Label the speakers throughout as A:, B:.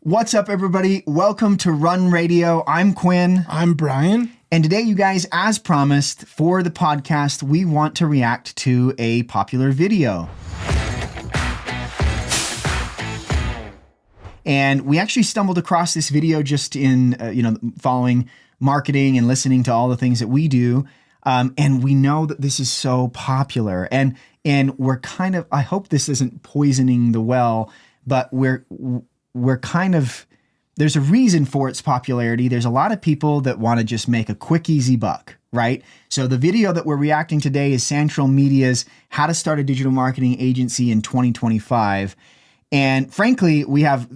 A: What's up, everybody? Welcome to Run Radio. I'm Quinn.
B: I'm Brian.
A: And today, you guys, as promised, for the podcast, we want to react to a popular video. And we actually stumbled across this video just in, following marketing and listening to all the things that we do. And we know that this is so popular. And we're kind of, I hope this isn't poisoning the well, but we're kind of, there's a reason for its popularity. There's a lot of people that want to just make a quick, easy buck, right? So the video that we're reacting today is Central Media's How to Start a Digital Marketing Agency in 2025. And frankly,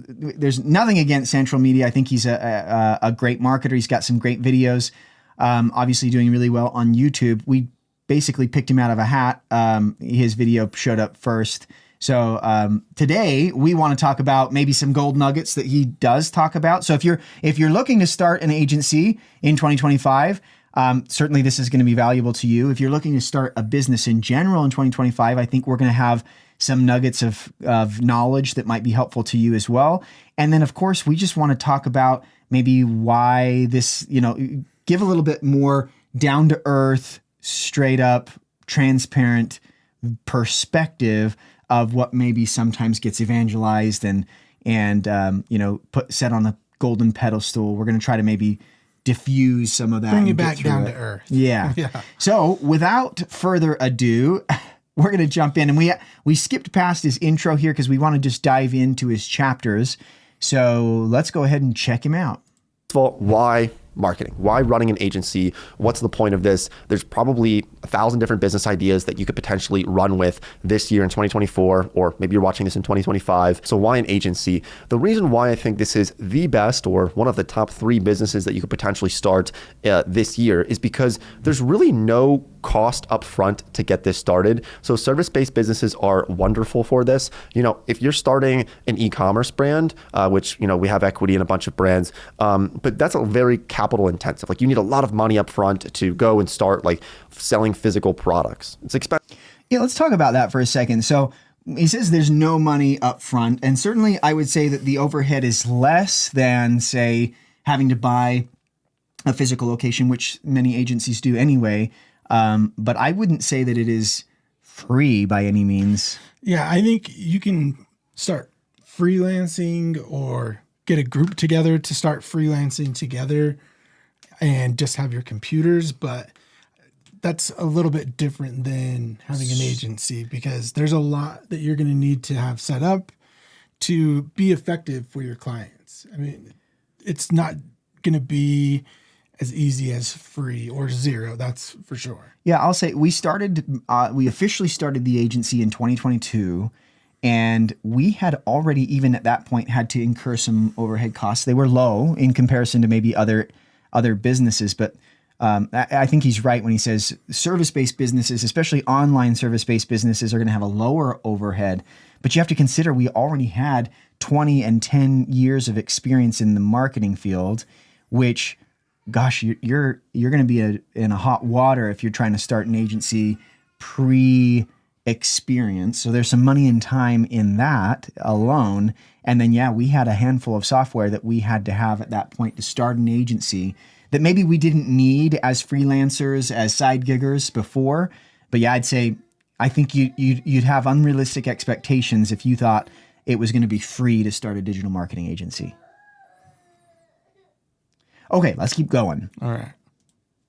A: there's nothing against Central Media. I think he's a great marketer. He's got some great videos, obviously doing really well on YouTube. We basically picked him out of a hat. His video showed up first. So today we want to talk about maybe some gold nuggets that he does talk about. So if you're looking to start an agency in 2025, certainly this is going to be valuable to you. If you're looking to start a business in general in 2025, I think we're going to have some nuggets of knowledge that might be helpful to you as well. And then, of course, we just want to talk about maybe why this, give a little bit more down to earth, straight up, transparent perspective of what maybe sometimes gets evangelized and set on a golden pedestal. We're going to try to maybe diffuse some of that.
B: Bring it back down to earth.
A: Yeah. So without further ado, we're going to jump in, and we skipped past his intro here because we want to just dive into his chapters. So let's go ahead and check him out.
C: First of all, why marketing? Why running an agency? What's the point of this? There's probably 1,000 different business ideas that you could potentially run with this year in 2024, or maybe you're watching this in 2025. So why an agency? The reason why I think this is the best or one of the top 3 businesses that you could potentially start this year is because there's really no cost up front to get this started. So service-based businesses are wonderful for this. If you're starting an e-commerce brand, which, we have equity in a bunch of brands, but that's a very capital intensive. Like, you need a lot of money up front to go and start selling physical products. It's expensive.
A: Yeah, let's talk about that for a second. So he says there's no money up front. And certainly I would say that the overhead is less than, say, having to buy a physical location, which many agencies do anyway. But I wouldn't say that it is free by any means.
B: Yeah, I think you can start freelancing or get a group together to start freelancing together and just have your computers. But that's a little bit different than having an agency, because there's a lot that you're going to need to have set up to be effective for your clients. I mean, it's not going to be as easy as free or zero, that's for sure.
A: Yeah, I'll say we officially started the agency in 2022, and we had already, even at that point, had to incur some overhead costs. They were low in comparison to maybe other businesses, but I think he's right when he says service-based businesses, especially online service-based businesses, are going to have a lower overhead. But you have to consider we already had 20 and 10 years of experience in the marketing field, which, gosh, you're going to be in a hot water if you're trying to start an agency pre-experience. So there's some money and time in that alone. And then, we had a handful of software that we had to have at that point to start an agency that maybe we didn't need as freelancers, as side giggers before. But I'd say I think you'd have unrealistic expectations if you thought it was going to be free to start a digital marketing agency. Okay, let's keep going.
B: All right.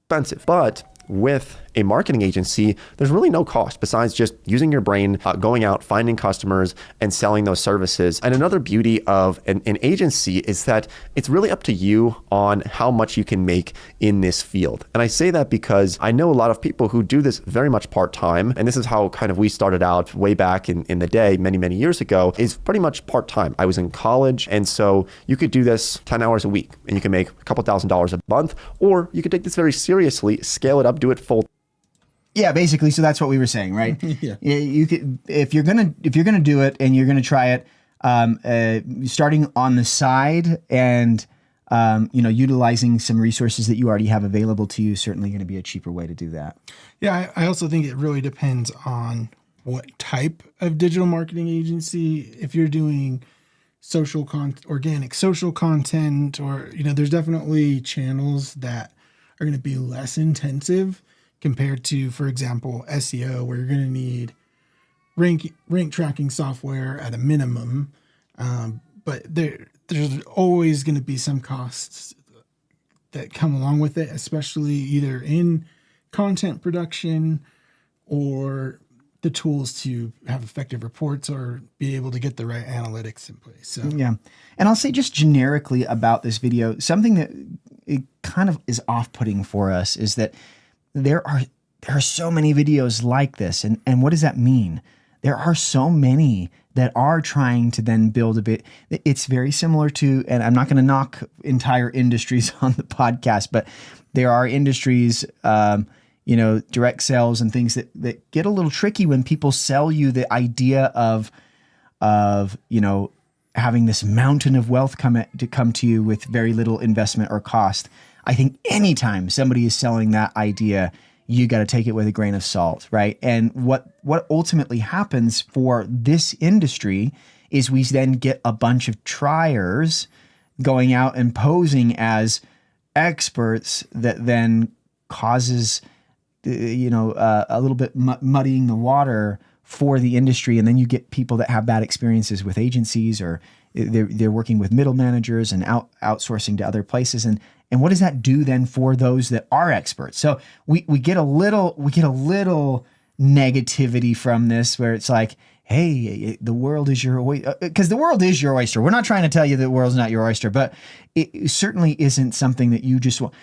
C: Expensive, but with a marketing agency, there's really no cost besides just using your brain, going out, finding customers, and selling those services. And another beauty of an agency is that it's really up to you on how much you can make in this field. And I say that because I know a lot of people who do this very much part-time, and this is how kind of we started out way back in the day, many, many years ago, is pretty much part-time. I was in college, and so you could do this 10 hours a week, and you can make a couple $1,000s a month, or you could take this very seriously, scale it up, do it full.
A: Yeah, basically. So that's what we were saying, right?
B: Yeah.
A: You could, if you're gonna do it and you're gonna try it, starting on the side and utilizing some resources that you already have available to you, certainly going to be a cheaper way to do that.
B: Yeah, I also think it really depends on what type of digital marketing agency. If you're doing organic social content, or, there's definitely channels that are going to be less intensive compared to, for example, SEO, where you're going to need rank tracking software at a minimum. But there's always going to be some costs that come along with it, especially either in content production or the tools to have effective reports or be able to get the right analytics in place. So
A: yeah. And I'll say just generically about this video, something that it kind of is off-putting for us is that there are so many videos like this. And what does that mean? There are so many that are trying to then build a bit. It's very similar to, and I'm not going to knock entire industries on the podcast, but there are industries, direct sales and things that get a little tricky when people sell you the idea of having this mountain of wealth come to you with very little investment or cost. I think anytime somebody is selling that idea, you got to take it with a grain of salt, right? And what ultimately happens for this industry is we then get a bunch of triers going out and posing as experts that then causes, a little bit muddying the water for the industry. And then you get people that have bad experiences with agencies, or they're working with middle managers and outsourcing to other places. And what does that do then for those that are experts? So we get a little negativity from this, where it's like, hey, the world is your oyster, because the world is your oyster. We're not trying to tell you that the world's not your oyster, but it certainly isn't something that you just want.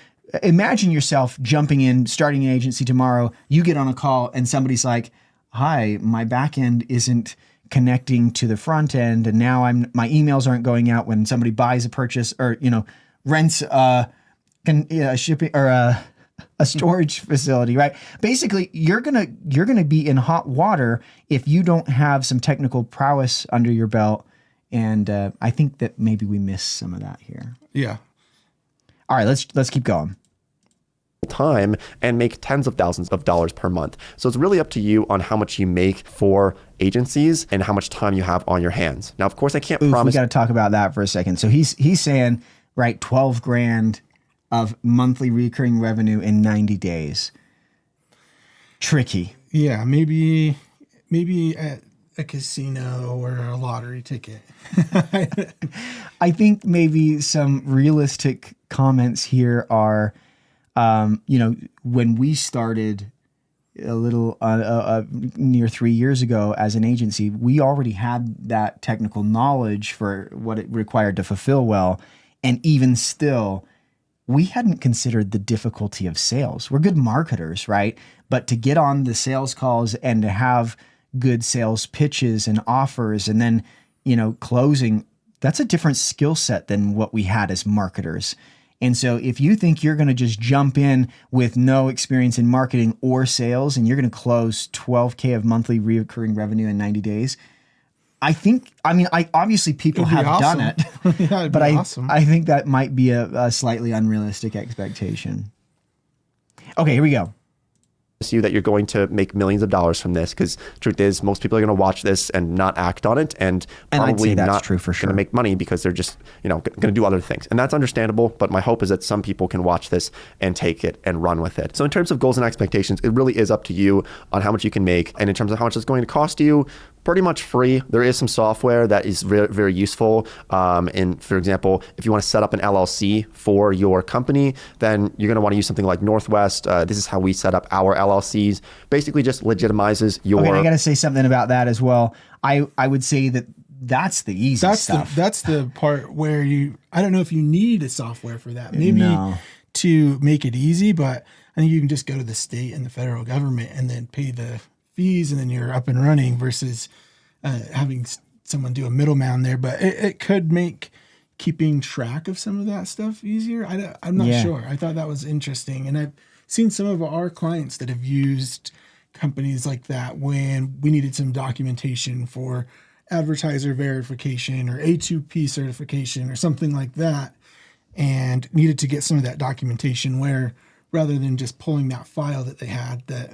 A: Imagine yourself jumping in, starting an agency tomorrow. You get on a call and somebody's like, hi, my back end isn't connecting to the front end, and now my emails aren't going out when somebody buys a purchase or rents shipping or a storage facility, right? Basically, you're gonna be in hot water if you don't have some technical prowess under your belt, and I think that maybe we miss some of that here.
B: Yeah.
A: All right, let's keep going.
C: Time and make tens of thousands of dollars per month. So it's really up to you on how much you make for agencies and how much time you have on your hands. Now, of course, I can't promise.
A: We got to talk about that for a second. So he's saying, right, 12 grand of monthly recurring revenue in 90 days. Tricky.
B: Yeah, maybe at a casino or a lottery ticket.
A: I think maybe some realistic comments here are, when we started a little near 3 years ago as an agency, we already had that technical knowledge for what it required to fulfill well. And even still, we hadn't considered the difficulty of sales. We're good marketers, right? But to get on the sales calls and to have good sales pitches and offers and then, closing, that's a different skill set than what we had as marketers. And so if you think you're going to just jump in with no experience in marketing or sales and you're going to close 12K of monthly recurring revenue in 90 days, I obviously people have
B: awesome.
A: done it,
B: Yeah,
A: but
B: awesome.
A: I think that might be a slightly unrealistic expectation. Okay, here we go.
C: You that you're going to make millions of dollars from this, because truth is most people are going to watch this and not act on it, and
A: I'd
C: probably
A: say that's
C: not
A: true for sure.
C: going to make money because they're just going to do other things, and that's understandable. But my hope is that some people can watch this and take it and run with it. So in terms of goals and expectations, it really is up to you on how much you can make, and in terms of how much it's going to cost you, pretty much free. There is some software that is very, very useful. And for example, if you want to set up an LLC for your company, then you're going to want to use something like Northwest. This is how we set up our LLCs. Basically just legitimizes your...
A: Okay, I got to say something about that as well. I would say that's the easy stuff.
B: That's the part where I don't know if you need a software for that. Maybe
A: No.
B: to make it easy, but I think you can just go to the state and the federal government and then pay the fees, and then you're up and running versus having someone do a middleman there. But it could make keeping track of some of that stuff easier. I'm not sure. I thought that was interesting. And I've seen some of our clients that have used companies like that when we needed some documentation for advertiser verification or A2P certification or something like that, and needed to get some of that documentation where rather than just pulling that file that they had, that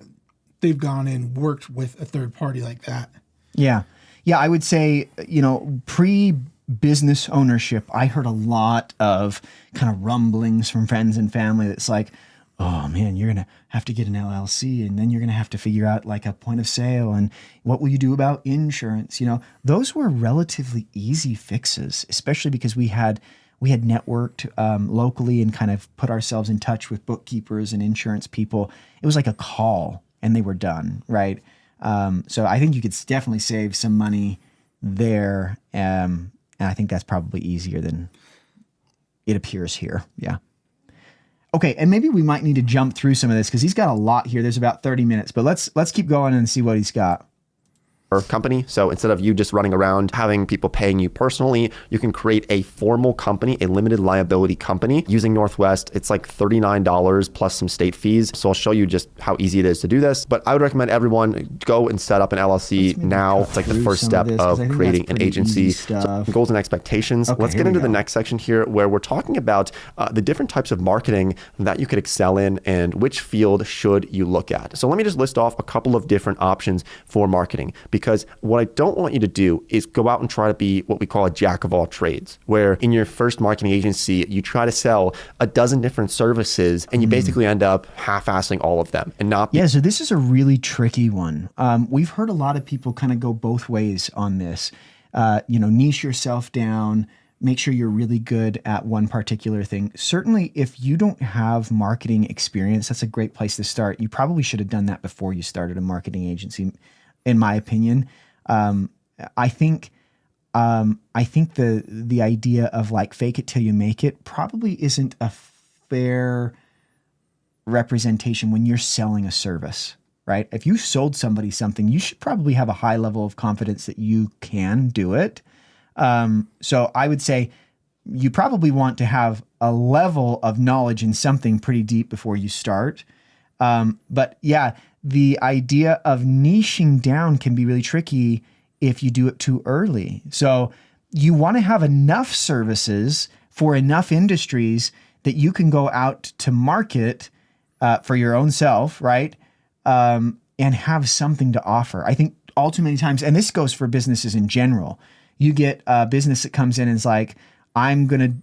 B: they've gone and worked with a third party like that.
A: Yeah. Yeah, I would say, business ownership, I heard a lot of kind of rumblings from friends and family that's like, oh man, you're going to have to get an LLC, and then you're going to have to figure out like a point of sale, and what will you do about insurance? You know, those were relatively easy fixes, especially because we had networked locally and kind of put ourselves in touch with bookkeepers and insurance people. It was like a call and they were done, right? So I think you could definitely save some money there. And I think that's probably easier than it appears here. Yeah. Okay, and maybe we might need to jump through some of this because he's got a lot here. There's about 30 minutes, but let's keep going and see what he's got.
C: Company. So instead of you just running around having people paying you personally, you can create a formal company, a limited liability company using Northwest. It's like $39 plus some state fees. So I'll show you just how easy it is to do this. But I would recommend everyone go and set up an LLC now. It's like the first step of creating an agency. So goals and expectations. Okay, let's get into the next section here where we're talking about the different types of marketing that you could excel in and which field should you look at. So let me just list off a couple of different options for marketing, because what I don't want you to do is go out and try to be what we call a jack of all trades, where in your first marketing agency, you try to sell a dozen different services and you basically end up half-assing all of them and not.
A: Yeah, so this is a really tricky one. We've heard a lot of people kind of go both ways on this. Niche yourself down, make sure you're really good at one particular thing. Certainly, if you don't have marketing experience, that's a great place to start. You probably should have done that before you started a marketing agency, in my opinion. I think the idea of like fake it till you make it probably isn't a fair representation when you're selling a service, right? If you sold somebody something, you should probably have a high level of confidence that you can do it. So I would say you probably want to have a level of knowledge in something pretty deep before you start. But yeah, the idea of niching down can be really tricky if you do it too early. So you want to have enough services for enough industries that you can go out to market for your own self, right? And have something to offer. I think all too many times, and this goes for businesses in general, you get a business that comes in and is like, I'm gonna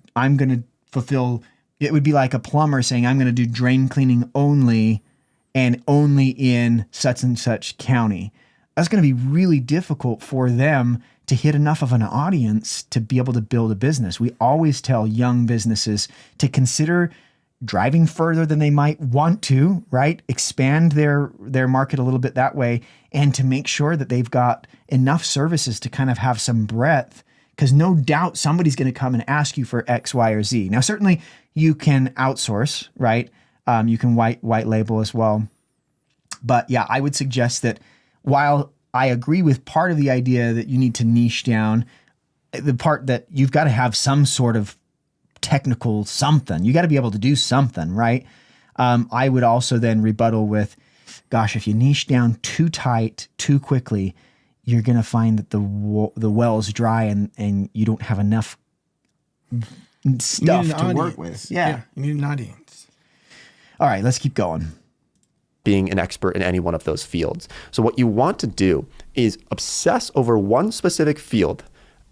A: fulfill. It would be like a plumber saying, I'm gonna do drain cleaning only, and only in such and such county. That's going to be really difficult for them to hit enough of an audience to be able to build a business. We always tell young businesses to consider driving further than they might want to, right? Expand their market a little bit that way, and to make sure that they've got enough services to kind of have some breadth, because no doubt somebody's going to come and ask you for X, Y, or Z. Now, certainly you can outsource, right? You can white label as well. But yeah, I would suggest that while I agree with part of the idea that you need to niche down, the part that you've got to have some sort of technical something, you got to be able to do something, right? I would also then rebuttal with, gosh, if you niche down too tight, too quickly, you're going to find that the well's dry and you don't have enough stuff to work with.
B: Yeah, you need an audience.
A: All right, let's keep going.
C: Being an expert in any one of those fields. So what you want to do is obsess over one specific field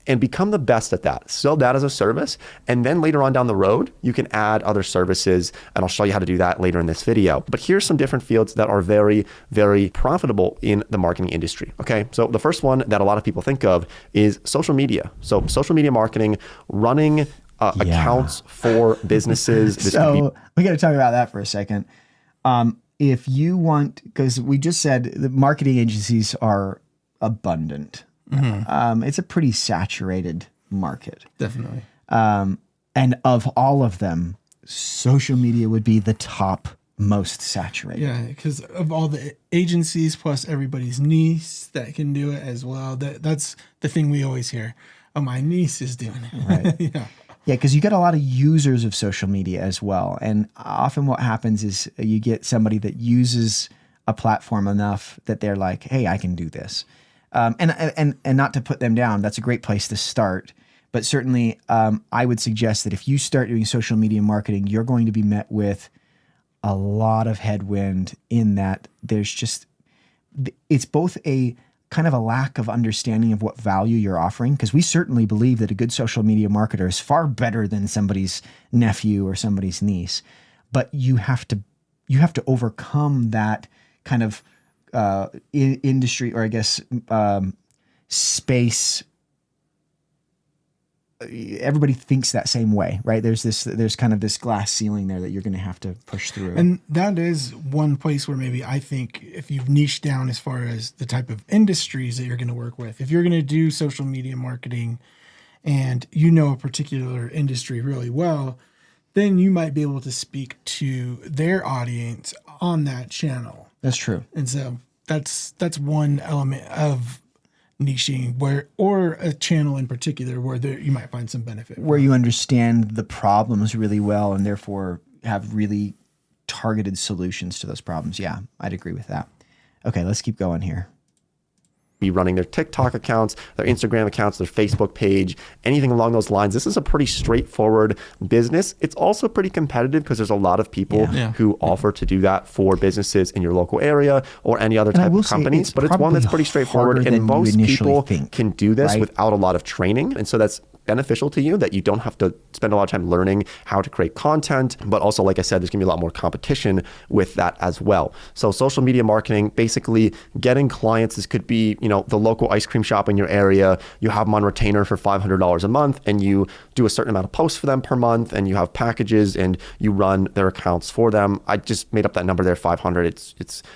C: and become the best at that. Sell that as a service. And then later on down the road, you can add other services. And I'll show you how to do that later in this video. But here's some different fields that are very, very profitable in the marketing industry. Okay. So the first one that a lot of people think of is social media. So social media marketing, running accounts for businesses.
A: So we got to talk about that for a second. If you want, because we just said the marketing agencies are abundant. Mm-hmm. It's a pretty saturated market.
B: Definitely.
A: And of all of them, social media would be the top most saturated.
B: Yeah, because of all the agencies plus everybody's niece that can do it as well. That's the thing we always hear. Oh, my niece is doing it.
A: Right.
B: Yeah.
A: Yeah, because you get a lot of users of social media as well. And often what happens is you get somebody that uses a platform enough that they're like, hey, I can do this. And not to put them down, that's a great place to start. But certainly I would suggest that if you start doing social media marketing, you're going to be met with a lot of headwind in that there's just, it's both a kind of a lack of understanding of what value you're offering, because we certainly believe that a good social media marketer is far better than somebody's nephew or somebody's niece, but you have to overcome that kind of industry, or I guess space. Everybody thinks that same way, right? There's kind of this glass ceiling there that you're going to have to push through.
B: And that is one place where maybe I think if you've niched down as far as the type of industries that you're going to work with, if you're going to do social media marketing and you know a particular industry really well, then you might be able to speak to their audience on that channel.
A: That's true.
B: And so that's one element of niching, or a channel in particular where you might find some benefit.
A: Where you understand the problems really well and therefore have really targeted solutions to those problems. Yeah, I'd agree with that. Okay, let's keep going here.
C: Be running their TikTok accounts, their Instagram accounts, their Facebook page, anything along those lines. This is a pretty straightforward business. It's also pretty competitive because there's a lot of people who offer to do that for businesses in your local area or any other type of companies. But it's one that's pretty straightforward, and most people can do this without a lot of training. And so that's beneficial to you, that you don't have to spend a lot of time learning how to create content. But also, like I said, there's gonna be a lot more competition with that as well. So social media marketing, basically getting clients, this could be, the local ice cream shop in your area. You have them on retainer for $500 a month, and you do a certain amount of posts for them per month, and you have packages and you run their accounts for them. I just made up that number there, 500.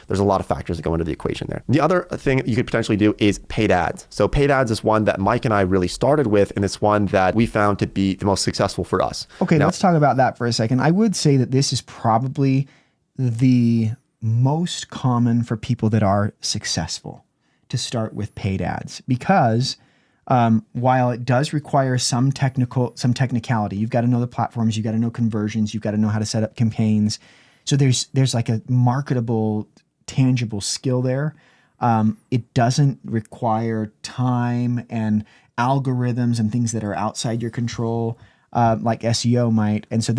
C: There's a lot of factors that go into the equation there. The other thing that you could potentially do is paid ads. So paid ads is one that Mike and I really started with, and it's one that we found to be the most successful for us.
A: Okay, now, let's talk about that for a second. I would say that this is probably the most common for people that are successful to start with paid ads, because while it does require some technicality, you've got to know the platforms, you've got to know conversions, you've got to know how to set up campaigns. So there's like a marketable, tangible skill there. It doesn't require time and algorithms and things that are outside your control, like SEO might. And so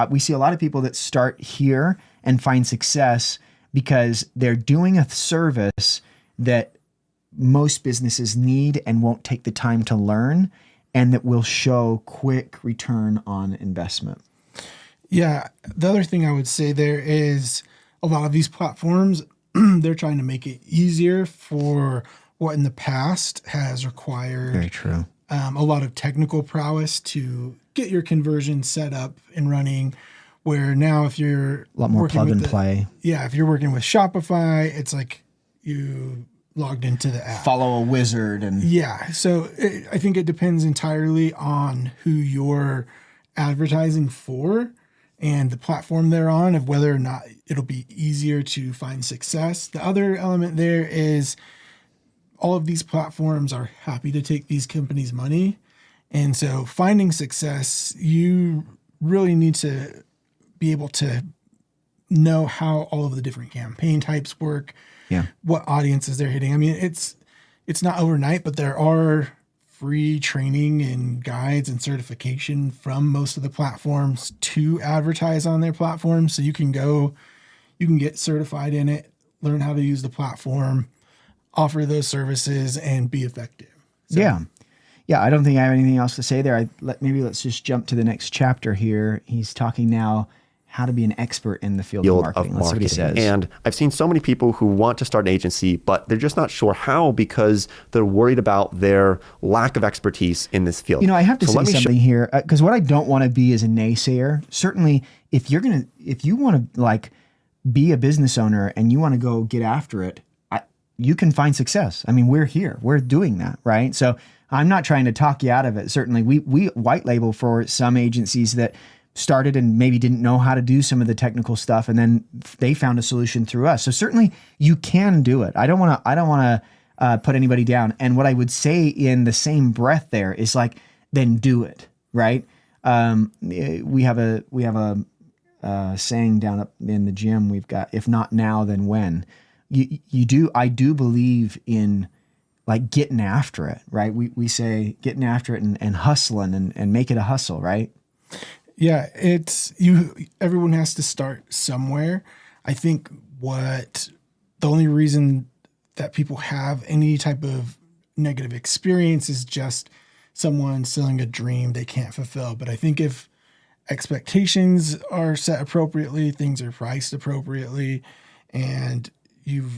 A: we see a lot of people that start here and find success because they're doing a service that most businesses need and won't take the time to learn, and that will show quick return on investment.
B: Yeah. The other thing I would say there is a lot of these platforms, they're trying to make it easier for what in the past has required
A: Very true.
B: A lot of technical prowess to get your conversion set up and running, where now if you're
A: a lot more plug and play.
B: Yeah. If you're working with Shopify, it's like you logged into the app.
A: Follow a wizard. And
B: yeah. So I think it depends entirely on who you're advertising for and the platform they're on, of whether or not it'll be easier to find success. The other element there is all of these platforms are happy to take these companies' money. And so finding success, you really need to be able to know how all of the different campaign types work, what audiences they're hitting. I mean, it's not overnight, but there are free training and guides and certification from most of the platforms to advertise on their platforms. So you can get certified in it, learn how to use the platform, offer those services, and be effective. So,
A: yeah. I don't think I have anything else to say there. Maybe let's just jump to the next chapter here. He's talking now how to be an expert in the field of marketing. That's what he says.
C: And I've seen so many people who want to start an agency, but they're just not sure how because they're worried about their lack of expertise in this field.
A: I have to say something here, because what I don't want to be is a naysayer. Certainly, if you want to be a business owner and you want to go get after it, you can find success. I mean, we're here, we're doing that, right? So I'm not trying to talk you out of it. Certainly, we white label for some agencies that started and maybe didn't know how to do some of the technical stuff, and then they found a solution through us. So certainly you can do it. I don't want to put anybody down. And what I would say in the same breath there is then do it, right? We have a saying down up in the gym. We've got, if not now, then when. I do believe in getting after it, right? We say getting after it and hustling and make it a hustle, right?
B: Yeah, everyone has to start somewhere. I think the only reason that people have any type of negative experience is just someone selling a dream they can't fulfill. But I think if expectations are set appropriately, things are priced appropriately, and you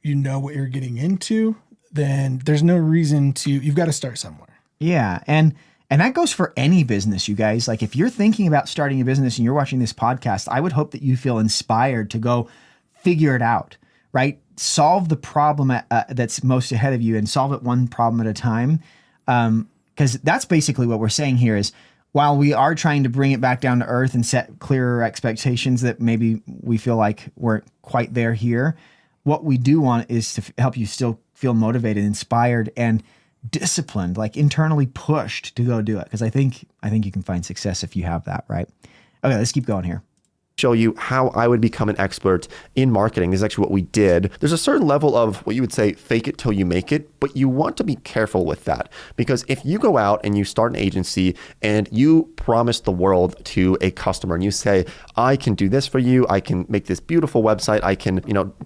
B: know what you're getting into, then there's no reason you've got to start somewhere.
A: Yeah. And that goes for any business, you guys. Like if you're thinking about starting a business and you're watching this podcast, I would hope that you feel inspired to go figure it out, right? Solve the problem that's most ahead of you and solve it one problem at a time. Because that's basically what we're saying here is, while we are trying to bring it back down to earth and set clearer expectations that maybe we feel like weren't quite there here, what we do want is to help you still feel motivated, inspired, and disciplined, like internally pushed to go do it. Because I think you can find success if you have that, right? Okay, let's keep going here.
C: Show you how I would become an expert in marketing. This is actually what we did. There's a certain level of what you would say, fake it till you make it, but you want to be careful with that, because if you go out and you start an agency and you promise the world to a customer and you say, I can do this for you, I can make this beautiful website, I can,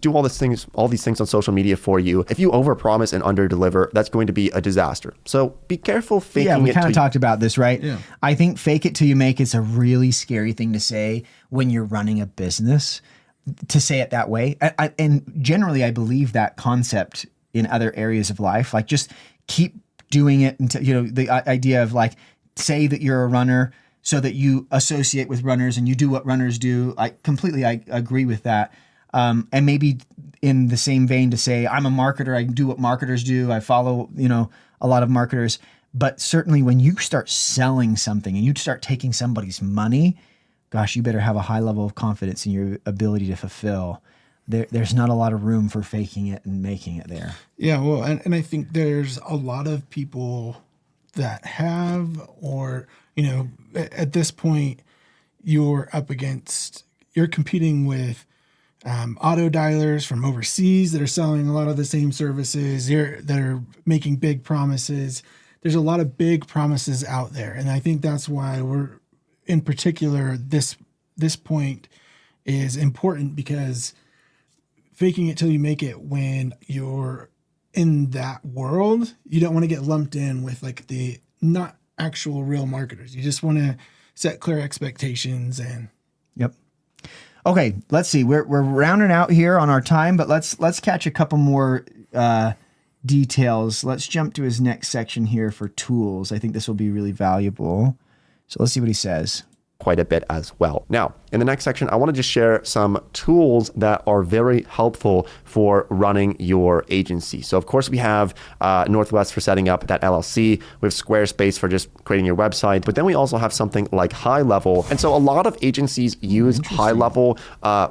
C: do all these things on social media for you. If you overpromise and underdeliver, that's going to be a disaster. So be careful faking it.
A: Yeah, we kind of talked about this, right?
B: Yeah.
A: I think fake it till you make it's a really scary thing to say when you're running a business, to say it that way. And generally, I believe that concept in other areas of life. Like just keep doing it until, the idea of like, say that you're a runner so that you associate with runners and you do what runners do. I agree with that. And maybe in the same vein to say, I'm a marketer, I do what marketers do. I follow, a lot of marketers. But certainly when you start selling something and you start taking somebody's money, gosh, you better have a high level of confidence in your ability to fulfill. There's not a lot of room for faking it and making it there.
B: Yeah, well, and I think there's a lot of people that have, or, at this point, you're competing with auto dialers from overseas that are selling a lot of the same services. That are making big promises. There's a lot of big promises out there. And I think that's why in particular, this point is important, because faking it till you make it, when you're in that world, you don't want to get lumped in with like the not actual real marketers. You just want to set clear expectations and.
A: Yep. Okay, let's see. We're rounding out here on our time, but let's catch a couple more details. Let's jump to his next section here for tools. I think this will be really valuable. So let's see what he says.
C: Quite a bit as well. Now, in the next section, I want to just share some tools that are very helpful for running your agency. So of course we have Northwest for setting up that LLC. We have Squarespace for just creating your website. But then we also have something like High Level. And so a lot of agencies use High Level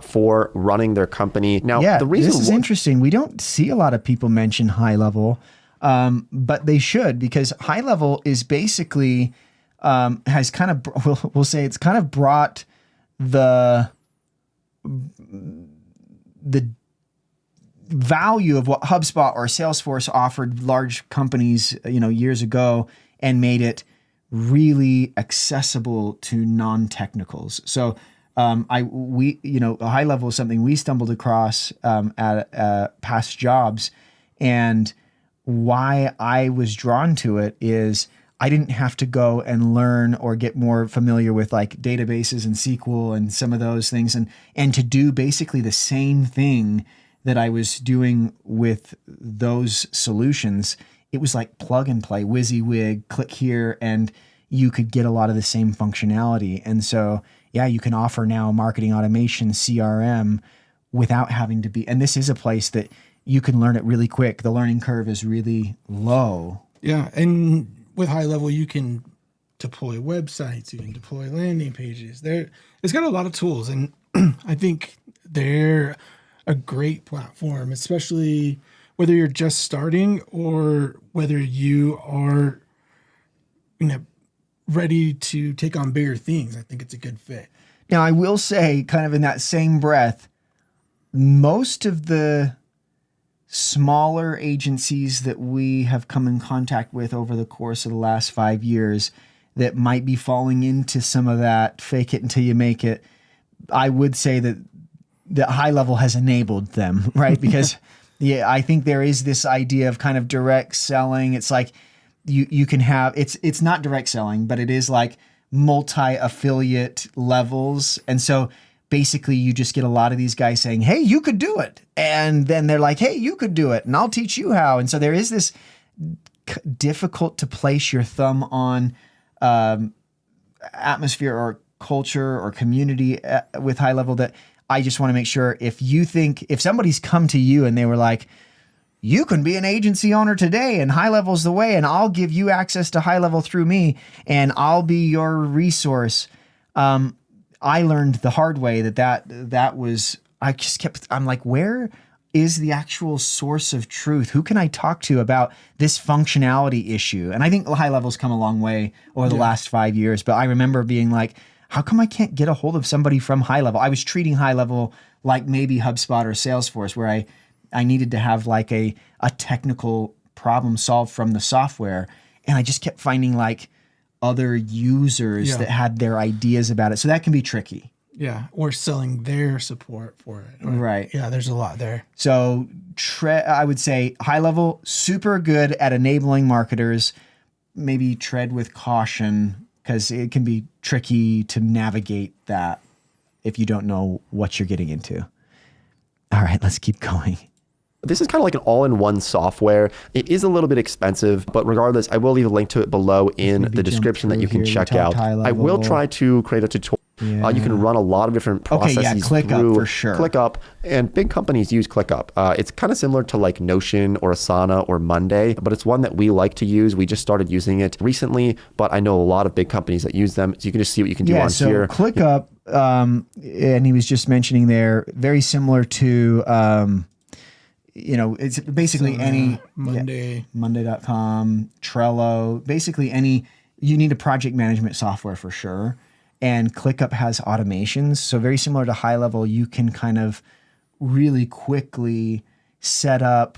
C: for running their company. Now,
A: the reason this is interesting. We don't see a lot of people mention High Level, but they should, because High Level is basically has kind of, we'll say it's kind of brought the value of what HubSpot or Salesforce offered large companies, years ago, and made it really accessible to non-technicals. So High Level is something we stumbled across at past jobs, and why I was drawn to it is I didn't have to go and learn or get more familiar with like databases and SQL and some of those things, and to do basically the same thing that I was doing with those solutions. It was like plug and play, WYSIWYG, click here, and you could get a lot of the same functionality. And so, yeah, you can offer now marketing automation, CRM, without having to be, and this is a place that you can learn it really quick. The learning curve is really low.
B: Yeah, and with High Level, you can deploy websites, you can deploy landing pages. It's got a lot of tools, and I think they're a great platform, especially whether you're just starting or whether you are ready to take on bigger things. I think it's a good fit.
A: Now, I will say, kind of in that same breath, most of the smaller agencies that we have come in contact with over the course of the last 5 years that might be falling into some of that fake it until you make it, I would say that High Level has enabled them, right? Because Yeah, I think there is this idea of kind of direct selling. It's like you can have it's not direct selling, but it is like multi-affiliate levels. And so basically you just get a lot of these guys saying, "Hey, you could do it." And then they're like, "Hey, you could do it, and I'll teach you how." And so there is this difficult to place your thumb on atmosphere or culture or community with high level that I just want to make sure if somebody's come to you and they were like, "You can be an agency owner today and high level's the way, and I'll give you access to high level through me and I'll be your resource." I learned the hard way that was, I'm like, where is the actual source of truth? Who can I talk to about this functionality issue? And I think high level's come a long way over the last 5 years, but I remember being like, how come I can't get a hold of somebody from high level? I was treating high level like maybe HubSpot or Salesforce, where I needed to have like a technical problem solved from the software. And I just kept finding like other users that had their ideas about it. So that can be tricky.
B: Yeah. Or selling their support for it.
A: Right.
B: Yeah. There's a lot there.
A: So I would say high level, super good at enabling marketers, maybe tread with caution because it can be tricky to navigate that if you don't know what you're getting into. All right, let's keep going.
C: This is kind of like an all-in-one software. It is a little bit expensive, but regardless, I will leave a link to it below in the description that you can check out. I will try to create a tutorial.
A: Yeah.
C: You can run a lot of different processes
A: ClickUp for sure.
C: ClickUp, and big companies use ClickUp. It's kind of similar to like Notion or Asana or Monday, but it's one that we like to use. We just started using it recently, but I know a lot of big companies that use them. So you can just see what you can do on here.
A: ClickUp, and he was just mentioning there, very similar to, it's basically any Monday.com, Trello, basically you need a project management software for sure. And ClickUp has automations. So very similar to high level, you can kind of really quickly set up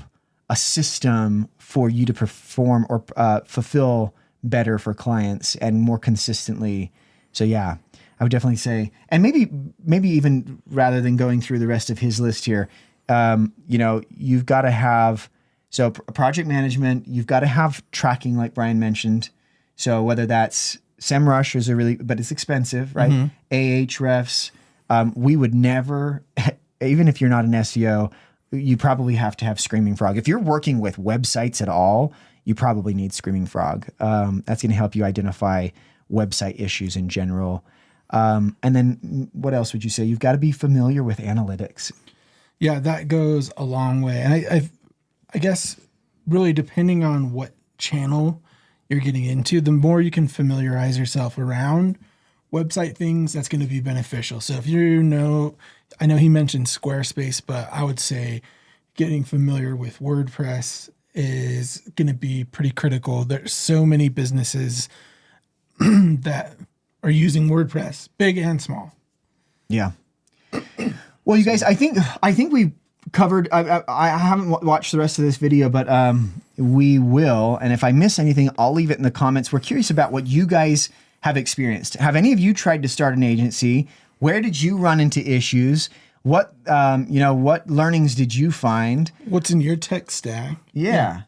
A: a system for you to perform or fulfill better for clients and more consistently. So yeah, I would definitely say, and maybe even rather than going through the rest of his list here, you've got to have, so project management, you've got to have tracking like Brian mentioned. So whether that's SEMrush is but it's expensive, right? Mm-hmm. Ahrefs. We would never, even if you're not an SEO, you probably have to have Screaming Frog. If you're working with websites at all, you probably need Screaming Frog. That's going to help you identify website issues in general. And then what else would you say? You've got to be familiar with analytics.
B: Yeah, that goes a long way. And I guess really depending on what channel you're getting into, the more you can familiarize yourself around website things, that's going to be beneficial. So if I know he mentioned Squarespace, but I would say getting familiar with WordPress is going to be pretty critical. There's so many businesses that are using WordPress, big and small.
A: Yeah. Well, you guys, I think we covered, I haven't watched the rest of this video, but we will. And if I miss anything, I'll leave it in the comments. We're curious about what you guys have experienced. Have any of you tried to start an agency? Where did you run into issues? What learnings did you find?
B: What's in your tech stack?
A: Yeah.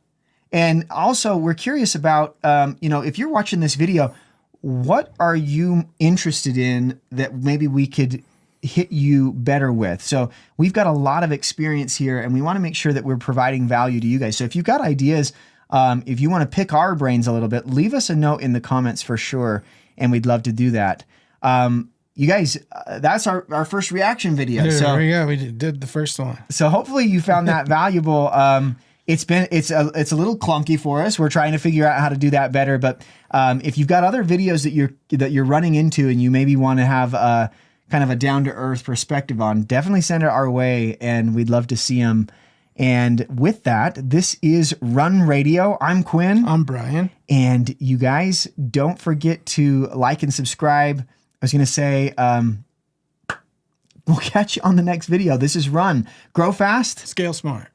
A: And also we're curious about, if you're watching this video, what are you interested in that maybe we could hit you better with? So we've got a lot of experience here and we want to make sure that we're providing value to you guys. So if you've got ideas, if you want to pick our brains a little bit, leave us a note in the comments for sure. And we'd love to do that. You guys, that's our first reaction video.
B: There we go. We did the first one.
A: So hopefully you found that valuable. It's a little clunky for us. We're trying to figure out how to do that better. But if you've got other videos that you're running into and you maybe want to have kind of a down-to-earth perspective on, definitely send it our way and we'd love to see them. And with that, this is Run Radio. I'm Quinn.
B: I'm Brian.
A: And you guys, don't forget to like and subscribe. I was going to say, we'll catch you on the next video. This is Run. Grow fast.
B: Scale smart.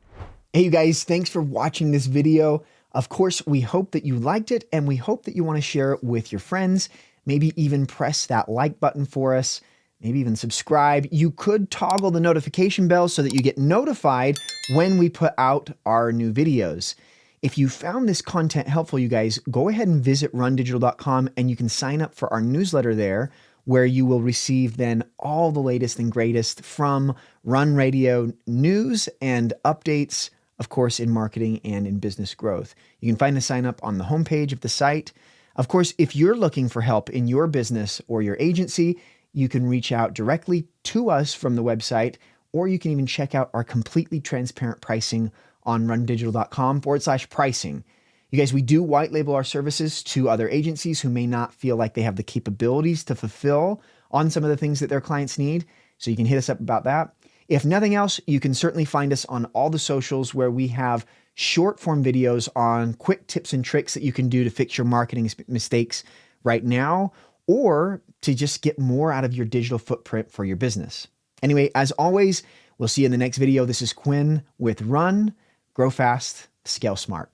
A: Hey, you guys, thanks for watching this video. Of course, we hope that you liked it and we hope that you want to share it with your friends. Maybe even press that like button for us. maybe even subscribe. You could toggle the notification bell so that you get notified when we put out our new videos. If you found this content helpful, you guys, go ahead and visit rundigital.com and you can sign up for our newsletter there, where you will receive then all the latest and greatest from Run Radio news and updates, of course, in marketing and in business growth. You can find the sign up on the homepage of the site. Of course, if you're looking for help in your business or your agency, you can reach out directly to us from the website, or you can even check out our completely transparent pricing on rundigital.com/pricing. You guys, we do white label our services to other agencies who may not feel like they have the capabilities to fulfill on some of the things that their clients need. So you can hit us up about that. If nothing else, you can certainly find us on all the socials where we have short form videos on quick tips and tricks that you can do to fix your marketing mistakes right now, or to just get more out of your digital footprint for your business. Anyway, as always, we'll see you in the next video. This is Quinn with Run, Grow Fast, Scale Smart.